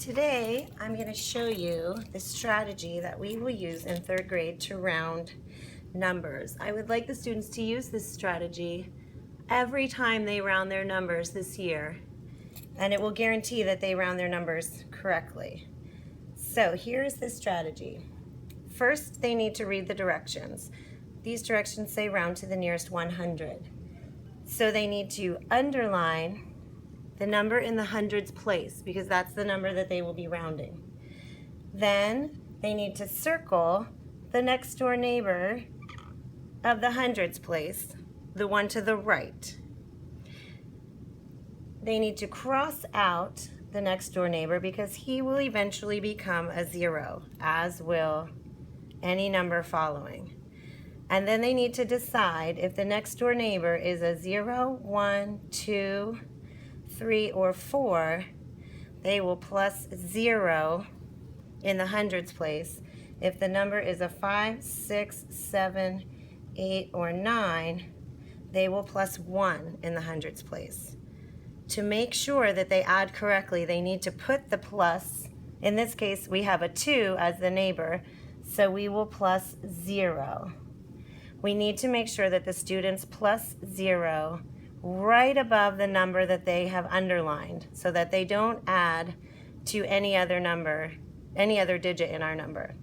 Today, I'm going to show you the strategy that we will use in third grade to round numbers. I would like the students to use this strategy every time they round their numbers this year, and it will guarantee that they round their numbers correctly. So here's the strategy. First, they need to read the directions. These directions say round to the nearest 100. So they need to underline the number in the hundreds place because that's the number that they will be rounding. Then they need to circle the next door neighbor of the hundreds place, the one to the right. They need to cross out the next door neighbor because he will eventually become a 0, as will any number following. And then they need to decide if the next door neighbor is a 0, 1, 2, 3, or 4, they will plus 0 in the hundreds place. If the number is a 5, 6, 7, 8, or 9, they will plus 1 in the hundreds place. To make sure that they add correctly, they need to put the plus. In this case, we have a 2 as the neighbor, so we will plus 0. We need to make sure that the students plus 0 right above the number that they have underlined so that they don't add to any other number, any other digit in our number.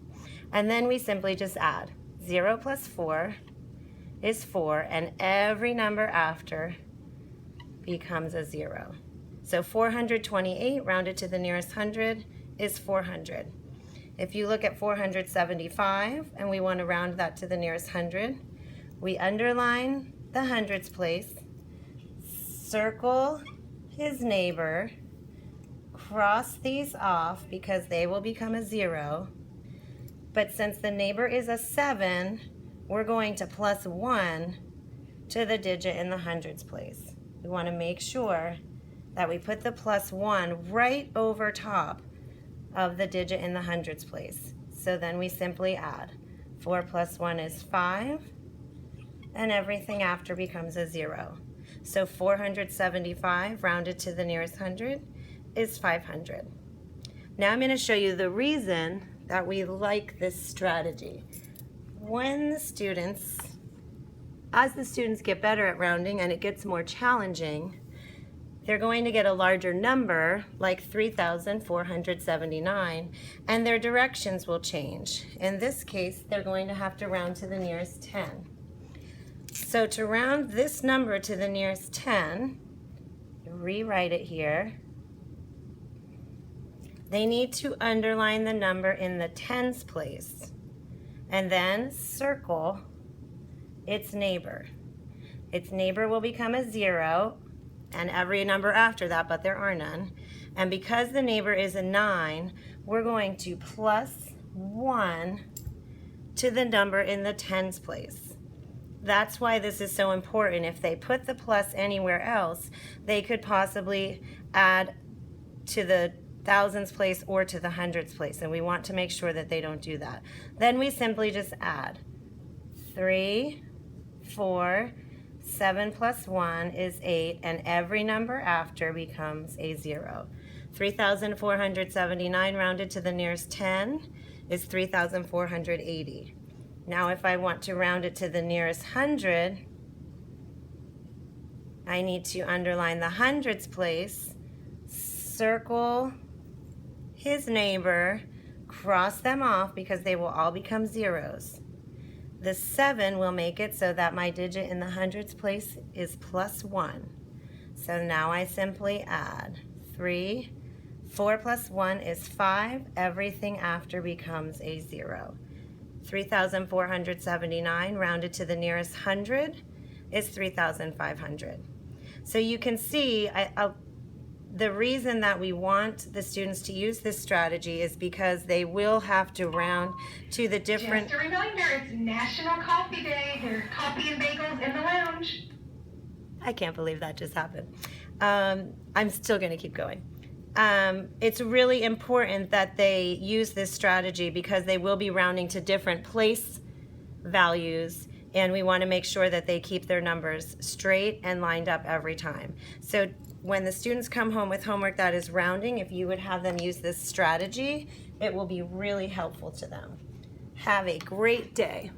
And then we simply just add. 0 plus 4 is 4, and every number after becomes a 0. So 428 rounded to the nearest 100 is 400. If you look at 475 and we want to round that to the nearest 100, we underline the hundreds place, circle his neighbor, cross these off because they will become a 0. But since the neighbor is a 7, we're going to plus 1 to the digit in the hundreds place. We want to make sure that we put the plus 1 right over top of the digit in the hundreds place. So then we simply add. 4 plus 1 is 5, and everything after becomes a 0. So 475 rounded to the nearest 100 is 500. Now I'm going to show you the reason that we like this strategy. As the students get better at rounding and it gets more challenging, they're going to get a larger number, like 3,479, and their directions will change. In this case, they're going to have to round to the nearest 10. So to round this number to the nearest 10, rewrite it here, they need to underline the number in the tens place and then circle its neighbor. Its neighbor will become a 0 and every number after that, but there are none. And because the neighbor is a 9, we're going to plus 1 to the number in the tens place. That's why this is so important. If they put the plus anywhere else, they could possibly add to the thousands place or to the hundreds place, and we want to make sure that they don't do that. Then we simply just add. 3, 4, 7 plus 1 is 8, and every number after becomes a 0. 3,479 rounded to the nearest 10 is 3,480. Now if I want to round it to the nearest 100, I need to underline the hundreds place, circle his neighbor, cross them off because they will all become 0s. The 7 will make it so that my digit in the hundreds place is plus 1. So now I simply add 3, 4 plus 1 is 5, everything after becomes a 0. 3,479 rounded to the nearest 100 is 3,500. So you can see the reason that we want the students to use this strategy is because they will have to round to the different... Just a reminder, it's National Coffee Day. There's coffee and bagels in the lounge. I can't believe that just happened. I'm still going to keep going. It's really important that they use this strategy because they will be rounding to different place values, and we want to make sure that they keep their numbers straight and lined up every time. So when the students come home with homework that is rounding, if you would have them use this strategy, it will be really helpful to them. Have a great day.